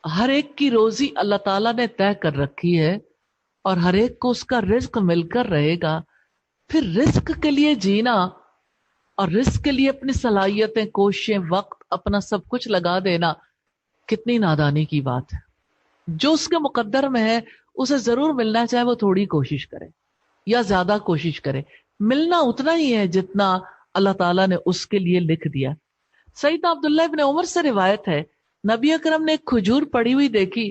ہر ایک کی روزی اللہ تعالیٰ نے طے کر رکھی ہے اور ہر ایک کو اس کا رزق مل کر رہے گا. پھر رزق کے لیے جینا اور رزق کے لیے اپنی صلاحیتیں، کوششیں، وقت، اپنا سب کچھ لگا دینا کتنی نادانی کی بات ہے. جو اس کے مقدر میں ہے اسے ضرور ملنا، چاہے وہ تھوڑی کوشش کرے یا زیادہ کوشش کرے، ملنا اتنا ہی ہے جتنا اللہ تعالیٰ نے اس کے لیے لکھ دیا. سیدنا عبداللہ ابن عمر سے روایت ہے، نبی اکرم نے ایک کھجور پڑی ہوئی دیکھی.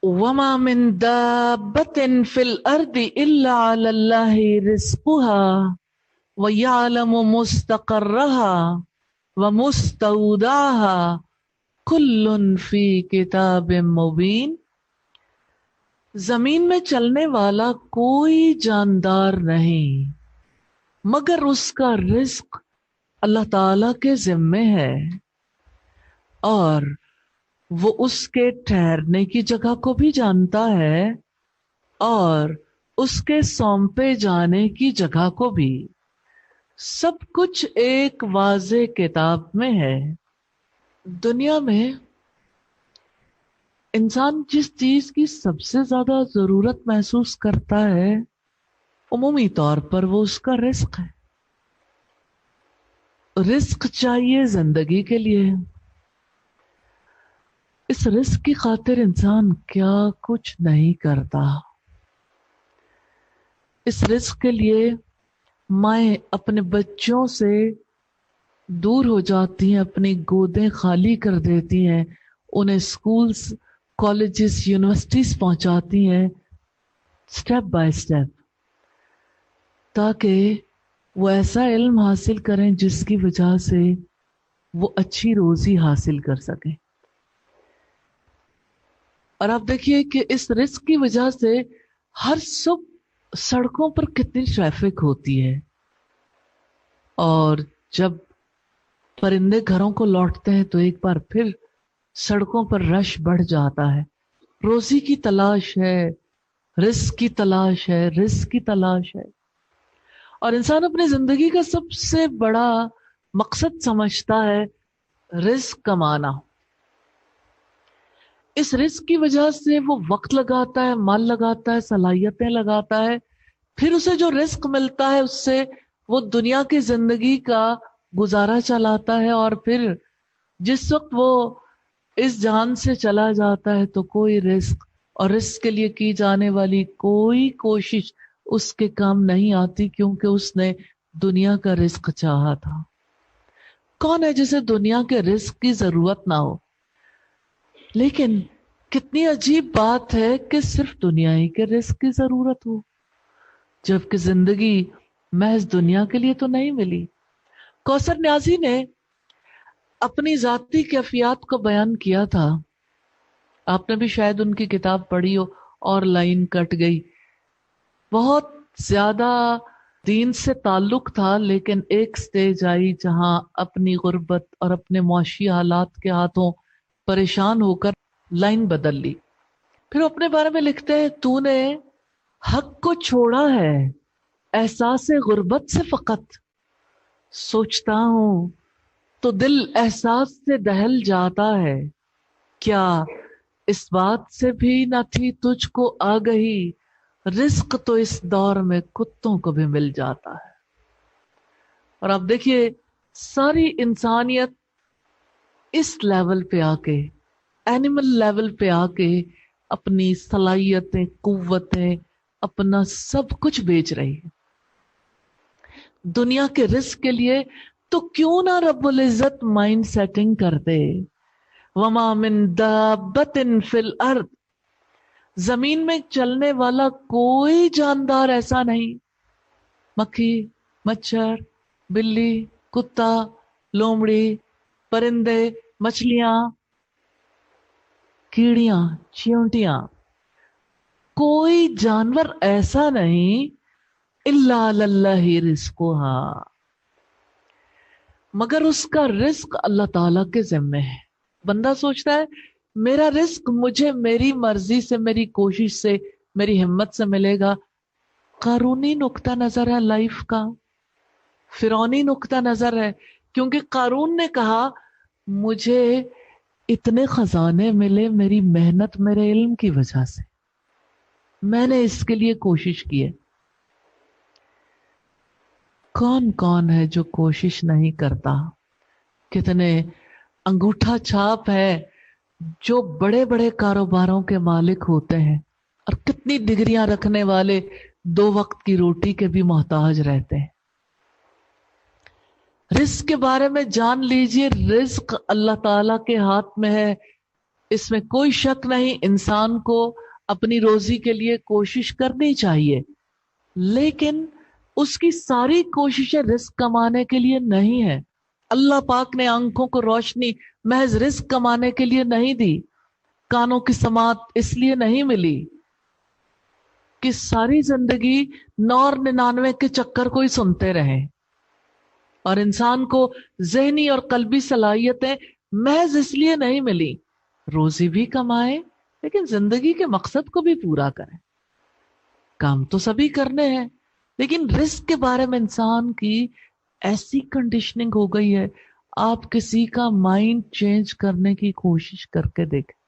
وَمَا مِن دَابَّةٍ فِي الْأَرْضِ إِلَّا عَلَى اللَّهِ رِزْقُهَا وَيَعْلَمُ مُسْتَقَرَّهَا وَمُسْتَوْدَعَهَا كُلٌّ فِي كِتَابٍ مُبِينٍ. زمین میں چلنے والا کوئی جاندار نہیں مگر اس کا رزق اللہ تعالی کے ذمے ہے، اور وہ اس کے ٹھہرنے کی جگہ کو بھی جانتا ہے اور اس کے سونپے جانے کی جگہ کو بھی. سب کچھ ایک واضح کتاب میں ہے. دنیا میں انسان جس چیز کی سب سے زیادہ ضرورت محسوس کرتا ہے عمومی طور پر وہ اس کا رزق ہے. رزق چاہیے زندگی کے لیے. اس رزق کی خاطر انسان کیا کچھ نہیں کرتا. اس رزق کے لیے مائیں اپنے بچوں سے دور ہو جاتی ہیں، اپنی گودیں خالی کر دیتی ہیں، انہیں سکولز، کالجز، یونیورسٹیز پہنچاتی ہیں سٹیپ بائی سٹیپ، تاکہ وہ ایسا علم حاصل کریں جس کی وجہ سے وہ اچھی روزی حاصل کر سکیں. اور آپ دیکھیے کہ اس رزق کی وجہ سے ہر صبح سڑکوں پر کتنی ٹریفک ہوتی ہے، اور جب پرندے گھروں کو لوٹتے ہیں تو ایک بار پھر سڑکوں پر رش بڑھ جاتا ہے. روزی کی تلاش ہے، رزق کی تلاش ہے، رزق کی تلاش ہے. اور انسان اپنی زندگی کا سب سے بڑا مقصد سمجھتا ہے رزق کمانا. اس رزق کی وجہ سے وہ وقت لگاتا ہے، مال لگاتا ہے، صلاحیتیں لگاتا ہے. پھر اسے جو رزق ملتا ہے اس سے وہ دنیا کی زندگی کا گزارا چلاتا ہے، اور پھر جس وقت وہ اس جہان سے چلا جاتا ہے تو کوئی رزق اور رزق کے لیے کی جانے والی کوئی کوشش اس کے کام نہیں آتی، کیونکہ اس نے دنیا کا رزق چاہا تھا. کون ہے جسے دنیا کے رزق کی ضرورت نہ ہو؟ لیکن کتنی عجیب بات ہے کہ صرف دنیا ہی کے رزق کی ضرورت ہو، جبکہ زندگی محض دنیا کے لیے تو نہیں ملی. کوثر نیازی نے اپنی ذاتی کیفیات کو بیان کیا تھا. آپ نے بھی شاید ان کی کتاب پڑھی ہو، اور لائن کٹ گئی. بہت زیادہ دین سے تعلق تھا، لیکن ایک سٹیج آئی جہاں اپنی غربت اور اپنے معاشی حالات کے ہاتھوں پریشان ہو کر لائن بدل لی. پھر اپنے بارے میں لکھتے ہیں، تو نے حق کو چھوڑا ہے احساس غربت سے فقط، سوچتا ہوں تو دل احساس سے دہل جاتا ہے، کیا اس بات سے بھی نہ تھی تجھ کو آگہی، رزق تو اس دور میں کتوں کو بھی مل جاتا ہے. اور آپ دیکھیے ساری انسانیت اس لیول پہ آ کے، اینیمل لیول پہ آ کے اپنی صلاحیتیں، قوتیں، اپنا سب کچھ بیچ رہی ہے دنیا کے رزق کے لیے. تو کیوں نہ رب العزت مائنڈ سیٹنگ کر دے. وما من دابت فی الارض، زمین میں چلنے والا کوئی جاندار ایسا نہیں، مکھی، مچھر، بلی، کتا، لومڑی، پرندے، مچھلیاں، کیڑیاں، چیونٹیاں، کوئی جانور ایسا نہیں الا علی اللہ رزقھا، مگر اس کا رزق اللہ تعالیٰ کے ذمے ہے. بندہ سوچتا ہے میرا رزق مجھے میری مرضی سے، میری کوشش سے، میری ہمت سے ملے گا. قارونی نقطہ نظر ہے لائف کا، فرعونی نقطہ نظر ہے. کیونکہ قارون نے کہا مجھے اتنے خزانے ملے میری محنت میرے علم کی وجہ سے، میں نے اس کے لیے کوشش کی ہے۔ کون کون ہے جو کوشش نہیں کرتا؟ کتنے انگوٹھا چھاپ ہے جو بڑے بڑے کاروباروں کے مالک ہوتے ہیں، اور کتنی ڈگریاں رکھنے والے 2 وقت کی روٹی کے بھی محتاج رہتے ہیں۔ رزق کے بارے میں جان لیجئے، رزق اللہ تعالی کے ہاتھ میں ہے، اس میں کوئی شک نہیں۔ انسان کو اپنی روزی کے لیے کوشش کرنی چاہیے، لیکن اس کی ساری کوششیں رزق کمانے کے لیے نہیں ہے۔ اللہ پاک نے آنکھوں کو روشنی محض رزق کمانے کے لیے نہیں دی، کانوں کی سماعت اس لیے نہیں ملی کہ ساری زندگی 99 کے چکر کو ہی سنتے رہیں، اور انسان کو ذہنی اور قلبی صلاحیتیں محض اس لیے نہیں ملی۔ روزی بھی کمائیں لیکن زندگی کے مقصد کو بھی پورا کریں۔ کام تو سبھی کرنے ہیں، لیکن رزق کے بارے میں انسان کی ایسی کنڈیشننگ ہو گئی ہے، آپ کسی کا مائنڈ چینج کرنے کی کوشش کر کے دیکھیں،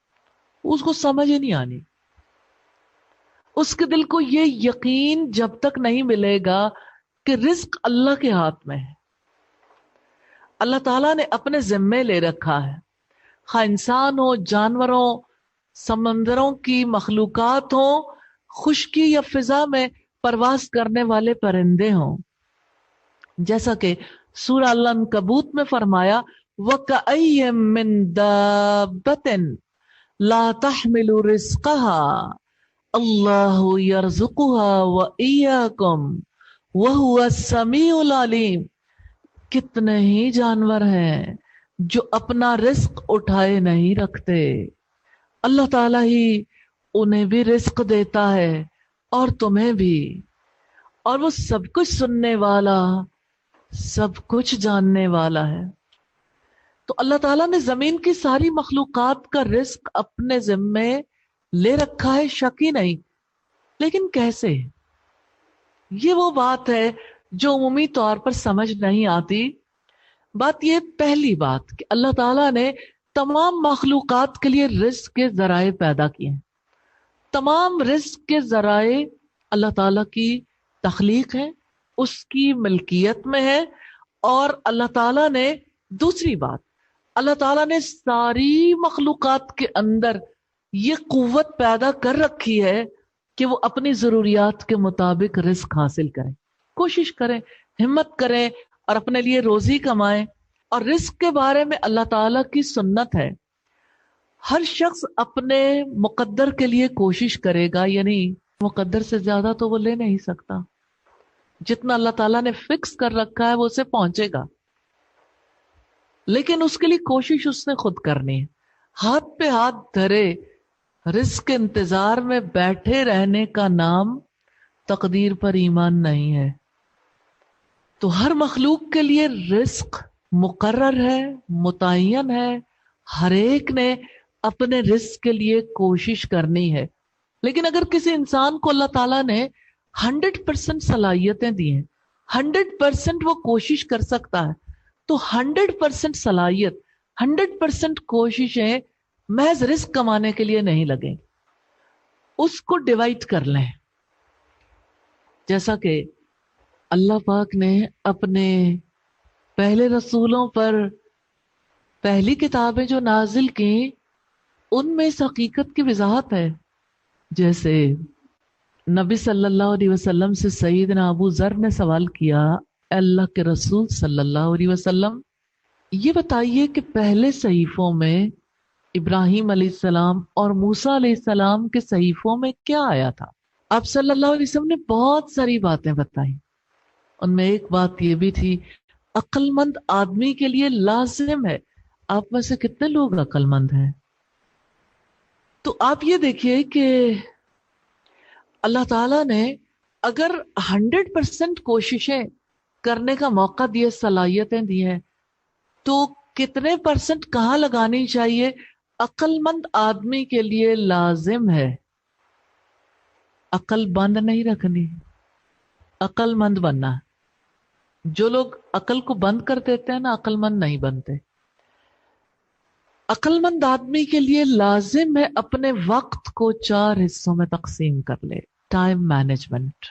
اس کو سمجھ ہی نہیں آنی۔ اس کے دل کو یہ یقین جب تک نہیں ملے گا کہ رزق اللہ کے ہاتھ میں ہے، اللہ تعالیٰ نے اپنے ذمے لے رکھا ہے، خواہ انسان ہو، جانوروں، سمندروں کی مخلوقات ہوں، خشکی یا فضا میں پرواز کرنے والے پرندے ہوں۔ جیسا کہ سورہ العنکبوت میں فرمایا وَكَأَيٍّ مِّن دَابَّةٍ لَا تَحْمِلُ رِزْقَهَا اللَّهُ يَرْزُقُهَا وَإِيَّاكُمْ وَهُوَ السَّمِيعُ الْعَلِيمُ۔ کتنے ہی جانور ہیں جو اپنا رزق اٹھائے نہیں رکھتے، اللہ تعالیٰ ہی انہیں بھی رزق دیتا ہے اور تمہیں بھی، اور وہ سب کچھ سننے والا، سب کچھ جاننے والا ہے۔ تو اللہ تعالیٰ نے زمین کی ساری مخلوقات کا رزق اپنے ذمے لے رکھا ہے، شک ہی نہیں، لیکن کیسے؟ یہ وہ بات ہے جو عمومی طور پر سمجھ نہیں آتی۔ بات یہ پہلی بات کہ اللہ تعالیٰ نے تمام مخلوقات کے لیے رزق کے ذرائع پیدا کیے ہیں، تمام رزق کے ذرائع اللہ تعالیٰ کی تخلیق ہے، اس کی ملکیت میں ہے، اور اللہ تعالیٰ نے دوسری بات، اللہ تعالیٰ نے ساری مخلوقات کے اندر یہ قوت پیدا کر رکھی ہے کہ وہ اپنی ضروریات کے مطابق رزق حاصل کریں، کوشش کریں، ہمت کریں اور اپنے لیے روزی کمائیں۔ اور رزق کے بارے میں اللہ تعالیٰ کی سنت ہے، ہر شخص اپنے مقدر کے لیے کوشش کرے گا، یعنی مقدر سے زیادہ تو وہ لے نہیں سکتا، جتنا اللہ تعالیٰ نے فکس کر رکھا ہے وہ اسے پہنچے گا، لیکن اس کے لیے کوشش اس نے خود کرنی ہے۔ ہاتھ پہ ہاتھ دھرے رزق کے انتظار میں بیٹھے رہنے کا نام تقدیر پر ایمان نہیں ہے۔ تو ہر مخلوق کے لیے رزق مقرر ہے، متعین ہے، ہر ایک نے اپنے رزق کے لیے کوشش کرنی ہے۔ لیکن اگر کسی انسان کو اللہ تعالیٰ نے 100% صلاحیتیں دی ہیں، 100% وہ کوشش کر سکتا ہے، تو 100% صلاحیت، 100% کوششیں محض رزق کمانے کے لیے نہیں لگیں، اس کو ڈیوائڈ کر لیں۔ جیسا کہ اللہ پاک نے اپنے پہلے رسولوں پر پہلی کتابیں جو نازل کی ان میں اس حقیقت کی وضاحت ہے۔ جیسے نبی صلی اللہ علیہ وسلم سے سیدنا ابو ذر نے سوال کیا، اے اللہ کے رسول صلی اللہ علیہ وسلم، یہ بتائیے کہ پہلے صحیفوں میں ابراہیم علیہ السلام اور موسیٰ علیہ السلام کے صحیفوں میں کیا آیا تھا؟ آپ صلی اللہ علیہ وسلم نے بہت ساری باتیں بتائیں، ان میں ایک بات یہ بھی تھی، عقل مند آدمی کے لیے لازم ہے۔ آپ میں سے کتنے لوگ عقل مند ہیں؟ تو آپ یہ دیکھیے کہ اللہ تعالیٰ نے اگر 100% کوششیں کرنے کا موقع دیے، صلاحیتیں دی ہیں، تو کتنے % کہاں لگانی چاہیے؟ عقل مند آدمی کے لیے لازم ہے، عقل بند نہیں رکھنی، عقل مند بننا۔ جو لوگ عقل کو بند کر دیتے ہیں نا، عقل مند نہیں بنتے۔ عقل مند آدمی کے لیے لازم ہے اپنے وقت کو 4 حصوں میں تقسیم کر لے. Time management.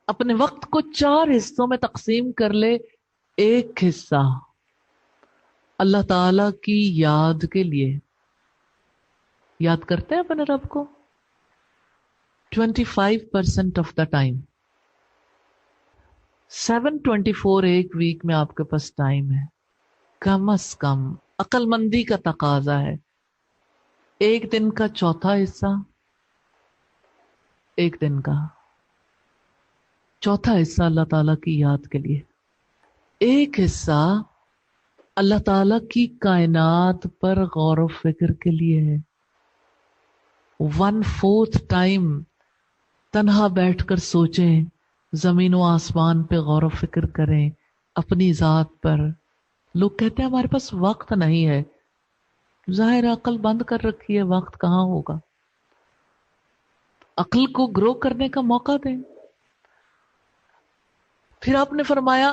اپنے وقت کو 4 حصوں میں تقسیم کر لے. ایک حصہ اللہ تعالی کی یاد کے لیے. یاد کرتے ہیں اپنے رب کو 25% آف دا ٹائم. 724 ایک ویک میں آپ کے پاس ٹائم ہے. کم از کم عقل مندی کا تقاضا ہے ایک دن کا چوتھا حصہ، ایک دن کا چوتھا حصہ اللہ تعالیٰ کی یاد کے لیے. ایک حصہ اللہ تعالیٰ کی کائنات پر غور و فکر کے لیے ہے. 1/4 ٹائم تنہا بیٹھ کر سوچیں، زمین و آسمان پہ غور و فکر کریں، اپنی ذات پر. لوگ کہتے ہیں ہمارے پاس وقت نہیں ہے. ظاہر عقل بند کر رکھی ہے، وقت کہاں ہوگا. عقل کو گرو کرنے کا موقع دیں. پھر آپ نے فرمایا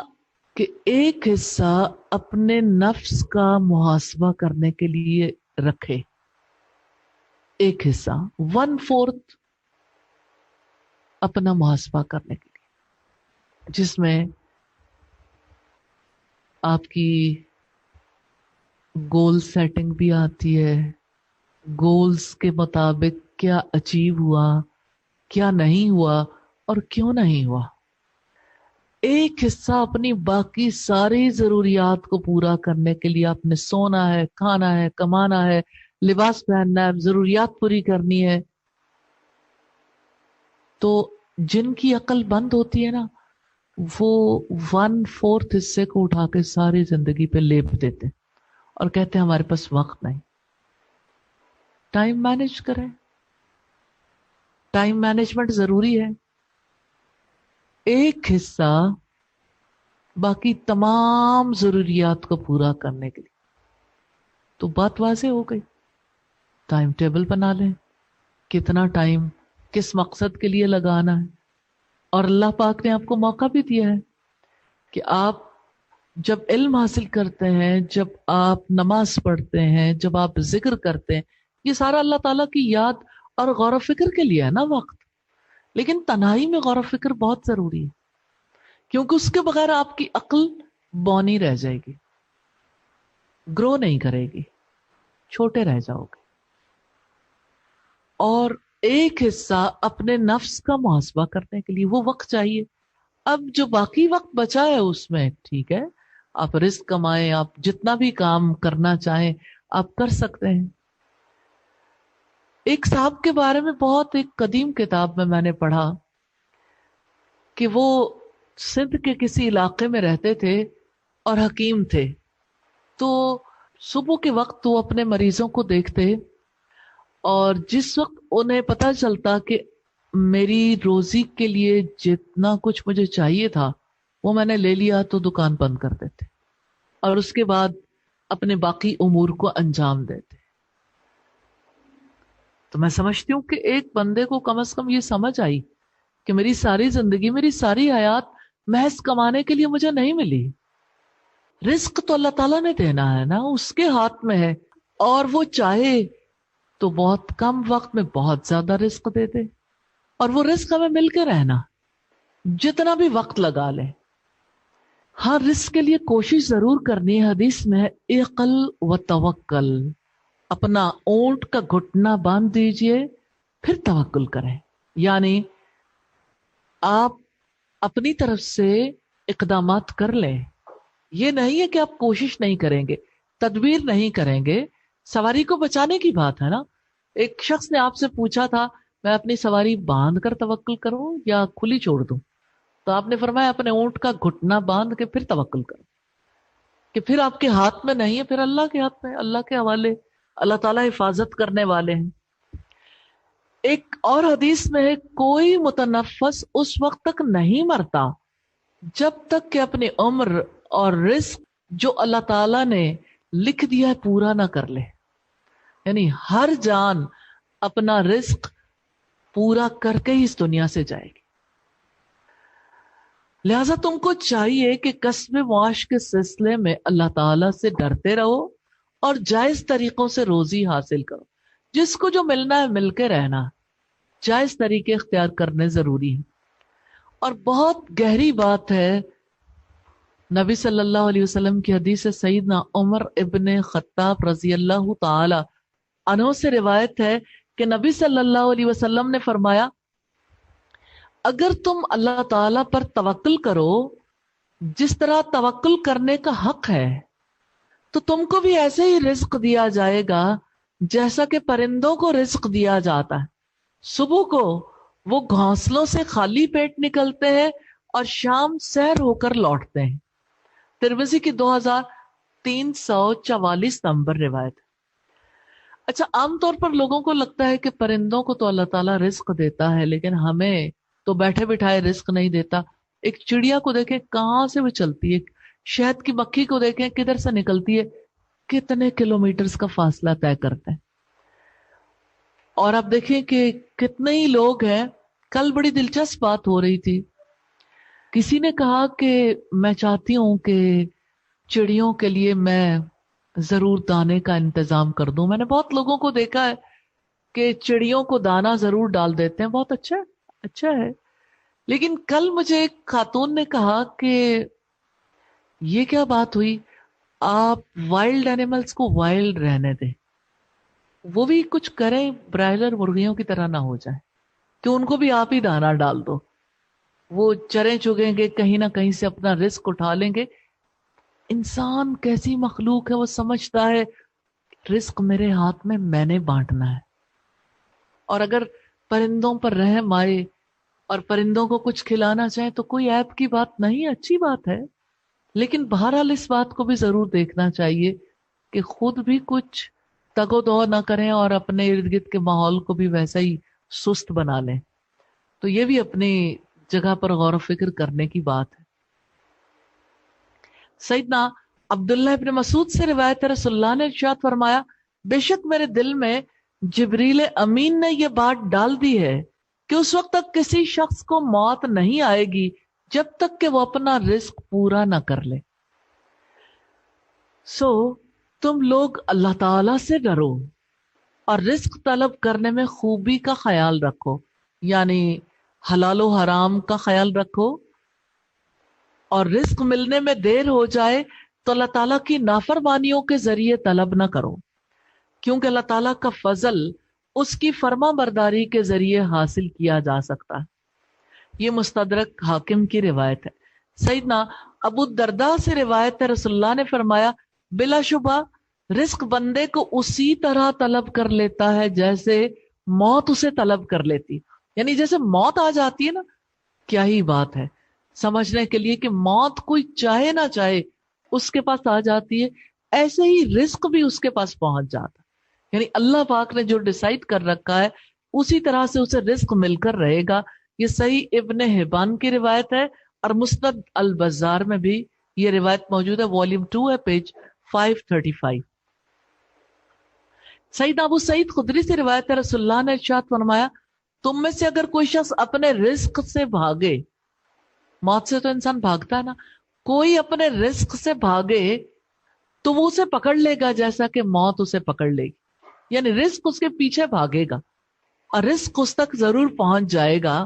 کہ ایک حصہ اپنے نفس کا محاسبہ کرنے کے لیے رکھے. ایک حصہ 1/4 اپنا محاسبہ کرنے کے لیے، جس میں آپ کی گول سیٹنگ بھی آتی ہے. گولز کے مطابق کیا اچیو ہوا، کیا نہیں ہوا اور کیوں نہیں ہوا. ایک حصہ اپنی باقی ساری ضروریات کو پورا کرنے کے لیے. آپ نے سونا ہے، کھانا ہے، کمانا ہے، لباس پہننا ہے، ضروریات پوری کرنی ہے. تو جن کی عقل بند ہوتی ہے نا، وہ 1/4 حصے کو اٹھا کے ساری زندگی پہ لیپ دیتے اور کہتے ہیں ہمارے پاس وقت نہیں. ٹائم مینج کریں. ٹائم مینجمنٹ ضروری ہے. ایک حصہ باقی تمام ضروریات کو پورا کرنے کے لیے. تو بات واضح ہو گئی. ٹائم ٹیبل بنا لیں، کتنا ٹائم کس مقصد کے لیے لگانا ہے. اور اللہ پاک نے آپ کو موقع بھی دیا ہے کہ آپ جب علم حاصل کرتے ہیں، جب آپ نماز پڑھتے ہیں، جب آپ ذکر کرتے ہیں، یہ سارا اللہ تعالیٰ کی یاد اور غور و فکر کے لیے ہے نا وقت. لیکن تنہائی میں غور و فکر بہت ضروری ہے، کیونکہ اس کے بغیر آپ کی عقل بونی رہ جائے گی، گرو نہیں کرے گی، چھوٹے رہ جاؤ گے. اور ایک حصہ اپنے نفس کا محاسبہ کرنے کے لیے وہ وقت چاہیے. اب جو باقی وقت بچا ہے اس میں ٹھیک ہے، آپ رزق کمائیں، آپ جتنا بھی کام کرنا چاہیں آپ کر سکتے ہیں. ایک صاحب کے بارے میں بہت ایک قدیم کتاب میں نے پڑھا کہ وہ سندھ کے کسی علاقے میں رہتے تھے اور حکیم تھے. تو صبح کے وقت وہ اپنے مریضوں کو دیکھتے، اور جس وقت انہیں پتہ چلتا کہ میری روزی کے لیے جتنا کچھ مجھے چاہیے تھا وہ میں نے لے لیا، تو دکان بند کر دیتے اور اس کے بعد اپنے باقی امور کو انجام دیتے. تو میں سمجھتی ہوں کہ ایک بندے کو کم از کم یہ سمجھ آئی کہ میری ساری زندگی، میری ساری حیات محض کمانے کے لیے مجھے نہیں ملی. رزق تو اللہ تعالیٰ نے دینا ہے نا، اس کے ہاتھ میں ہے، اور وہ چاہے تو بہت کم وقت میں بہت زیادہ رزق دے دے. اور وہ رزق ہمیں مل کے رہنا، جتنا بھی وقت لگا لیں. ہاں رزق کے لیے کوشش ضرور کرنی ہے. حدیث میں ہے اقل و توکل، اپنا اونٹ کا گھٹنا باندھ دیجئے پھر توکل کریں. یعنی آپ اپنی طرف سے اقدامات کر لیں. یہ نہیں ہے کہ آپ کوشش نہیں کریں گے، تدبیر نہیں کریں گے. سواری کو بچانے کی بات ہے نا. ایک شخص نے آپ سے پوچھا تھا میں اپنی سواری باندھ کر توکل کروں یا کھلی چھوڑ دوں؟ تو آپ نے فرمایا اپنے اونٹ کا گھٹنا باندھ کے پھر توکل کرو، کہ پھر آپ کے ہاتھ میں نہیں ہے، پھر اللہ کے ہاتھ میں، اللہ کے حوالے. اللہ تعالیٰ حفاظت کرنے والے ہیں. ایک اور حدیث میں ہے کوئی متنفس اس وقت تک نہیں مرتا جب تک کہ اپنی عمر اور رزق جو اللہ تعالیٰ نے لکھ دیا ہے پورا نہ کر لے. یعنی ہر جان اپنا رزق پورا کر کے ہی اس دنیا سے جائے گی. لہذا تم کو چاہیے کہ کسب معاش کے سلسلے میں اللہ تعالیٰ سے ڈرتے رہو اور جائز طریقوں سے روزی حاصل کرو. جس کو جو ملنا ہے مل کے رہنا, جائز طریقے اختیار کرنے ضروری ہیں. اور بہت گہری بات ہے, نبی صلی اللہ علیہ وسلم کی حدیث سیدنا عمر ابن خطاب رضی اللہ تعالی عنہ سے روایت ہے کہ نبی صلی اللہ علیہ وسلم نے فرمایا, اگر تم اللہ تعالی پر توکل کرو جس طرح توکل کرنے کا حق ہے, تو تم کو بھی ایسے ہی رزق دیا جائے گا جیسا کہ پرندوں کو رزق دیا جاتا ہے. صبح کو وہ گھونسلوں سے خالی پیٹ نکلتے ہیں اور شام سیر ہو کر لوٹتے ہیں. ترمذی کی 2344 نمبر روایت. اچھا, عام طور پر لوگوں کو لگتا ہے کہ پرندوں کو تو اللہ تعالیٰ رزق دیتا ہے, لیکن ہمیں تو بیٹھے بٹھائے رزق نہیں دیتا. ایک چڑیا کو دیکھیں کہاں سے وہ چلتی ہے, شہد کی مکھی کو دیکھیں کدھر سے نکلتی ہے, کتنے کلومیٹرز کا فاصلہ طے کرتے ہیں. اور آپ دیکھیں کہ کتنے ہی لوگ ہیں. کل بڑی دلچسپ بات ہو رہی تھی, کسی نے کہا کہ میں چاہتی ہوں کہ چڑیوں کے لیے میں ضرور دانے کا انتظام کر دوں. میں نے بہت لوگوں کو دیکھا ہے کہ چڑیوں کو دانا ضرور ڈال دیتے ہیں, بہت اچھا ہے. لیکن کل مجھے ایک خاتون نے کہا کہ یہ کیا بات ہوئی, آپ وائلڈ اینیملز کو وائلڈ رہنے دیں, وہ بھی کچھ کریں, برائلر مرغیوں کی طرح نہ ہو جائے, کہ ان کو بھی آپ ہی دانا ڈال دو, وہ چریں چگیں گے, کہیں نہ کہیں سے اپنا رزق اٹھا لیں گے. انسان کیسی مخلوق ہے, وہ سمجھتا ہے رزق میرے ہاتھ میں نے بانٹنا ہے. اور اگر پرندوں پر رحم آئے اور پرندوں کو کچھ کھلانا چاہیں تو کوئی عیب کی بات نہیں, اچھی بات ہے. لیکن بہرحال اس بات کو بھی ضرور دیکھنا چاہیے کہ خود بھی کچھ تگ و دو نہ کریں اور اپنے ارد گرد کے ماحول کو بھی ویسا ہی سست بنا لیں. تو یہ بھی اپنی جگہ پر غور و فکر کرنے کی بات ہے. سیدنا عبداللہ ابن مسعود سے روایت ہے, رسول اللہ نے ارشاد فرمایا, بے شک میرے دل میں جبریل امین نے یہ بات ڈال دی ہے کہ اس وقت تک کسی شخص کو موت نہیں آئے گی جب تک کہ وہ اپنا رزق پورا نہ کر لے. تم لوگ اللہ تعالی سے ڈرو اور رزق طلب کرنے میں خوبی کا خیال رکھو, یعنی حلال و حرام کا خیال رکھو, اور رزق ملنے میں دیر ہو جائے تو اللہ تعالیٰ کی نافرمانیوں کے ذریعے طلب نہ کرو, کیونکہ اللہ تعالیٰ کا فضل اس کی فرما برداری کے ذریعے حاصل کیا جا سکتا ہے. یہ مستدرک حاکم کی روایت ہے. سیدنا ابو الدرداء سے روایت ہے, رسول اللہ نے فرمایا, بلا شبہ رزق بندے کو اسی طرح طلب کر لیتا ہے جیسے موت اسے طلب کر لیتی. یعنی جیسے موت آ جاتی ہے نا, کیا ہی بات ہے سمجھنے کے لیے کہ موت کوئی چاہے نہ چاہے اس کے پاس آ جاتی ہے, ایسے ہی رزق بھی اس کے پاس پہنچ جاتا. یعنی اللہ پاک نے جو ڈیسائیڈ کر رکھا ہے اسی طرح سے اسے رزق مل کر رہے گا. یہ صحیح ابن حبان کی روایت ہے, اور مسند البزار میں بھی یہ روایت موجود ہے, والیوم 2 ہے, پیج 535. سیدنا ابو سعید خدری سے روایت ہے, رسول اللہ نے ارشاد فرمایا, تم میں سے اگر کوئی شخص اپنے رزق سے بھاگے, موت سے تو انسان بھاگتا ہے نا, کوئی اپنے رزق سے بھاگے تو وہ اسے پکڑ لے گا جیسا کہ موت اسے پکڑ لے گی. یعنی رزق اس کے پیچھے بھاگے گا اور رزق اس تک ضرور پہنچ جائے گا.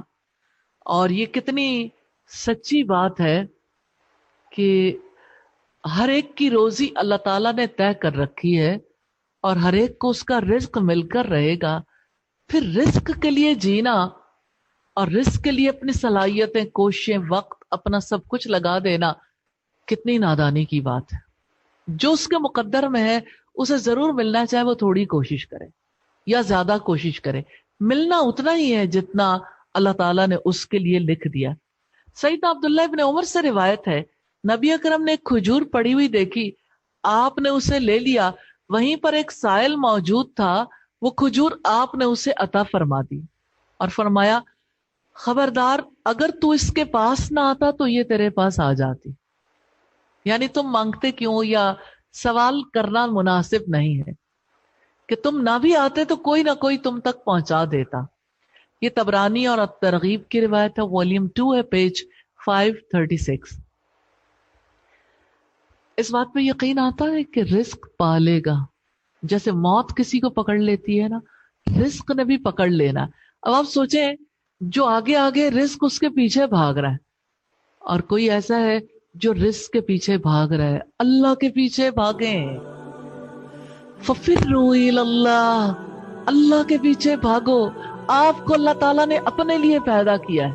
اور یہ کتنی سچی بات ہے کہ ہر ایک کی روزی اللہ تعالیٰ نے طے کر رکھی ہے اور ہر ایک کو اس کا رزق مل کر رہے گا. پھر رزق کے لیے جینا اور رزق کے لیے اپنی صلاحیتیں, کوششیں, وقت, اپنا سب کچھ لگا دینا کتنی نادانی کی بات ہے. جو اس کے مقدر میں ہے اسے ضرور ملنا, چاہے وہ تھوڑی کوشش کرے یا زیادہ کوشش کرے, ملنا اتنا ہی ہے جتنا اللہ تعالیٰ نے اس کے لیے لکھ دیا. سیدنا عبداللہ ابن عمر سے روایت ہے, نبی اکرم نے ایک کھجور پڑی ہوئی دیکھی, آپ نے اسے لے لیا, وہیں پر ایک سائل موجود تھا, وہ کھجور آپ نے اسے عطا فرما دی اور فرمایا, خبردار اگر تو اس کے پاس نہ آتا تو یہ تیرے پاس آ جاتی. یعنی تم مانگتے کیوں, یا سوال کرنا مناسب نہیں ہے, کہ تم نہ بھی آتے تو کوئی نہ کوئی تم تک پہنچا دیتا. یہ طبرانی اور ترغیب کی روایت ہے, والیوم 2 ہے, پیج 536. اس بات پہ یقین آتا ہے کہ رزق پالے گا. جیسے موت کسی کو پکڑ لیتی ہے نا، رزق نے بھی پکڑ لینا. اب آپ سوچیں، جو آگے آگے رزق اس کے پیچھے بھاگ رہا ہے، اور کوئی ایسا ہے جو رزق کے پیچھے بھاگ رہا ہے. اللہ کے پیچھے بھاگیں. فَفِرُّوا إِلَى اللَّهِ، اللہ کے پیچھے بھاگو. آپ کو اللہ تعالیٰ نے اپنے لیے پیدا کیا ہے.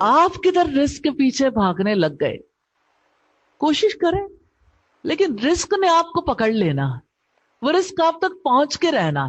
آپ کدھر رزق کے پیچھے بھاگنے لگ گئے؟ کوشش کریں، لیکن رزق نے آپ کو پکڑ لینا، وہ رزق آپ تک پہنچ کے رہنا.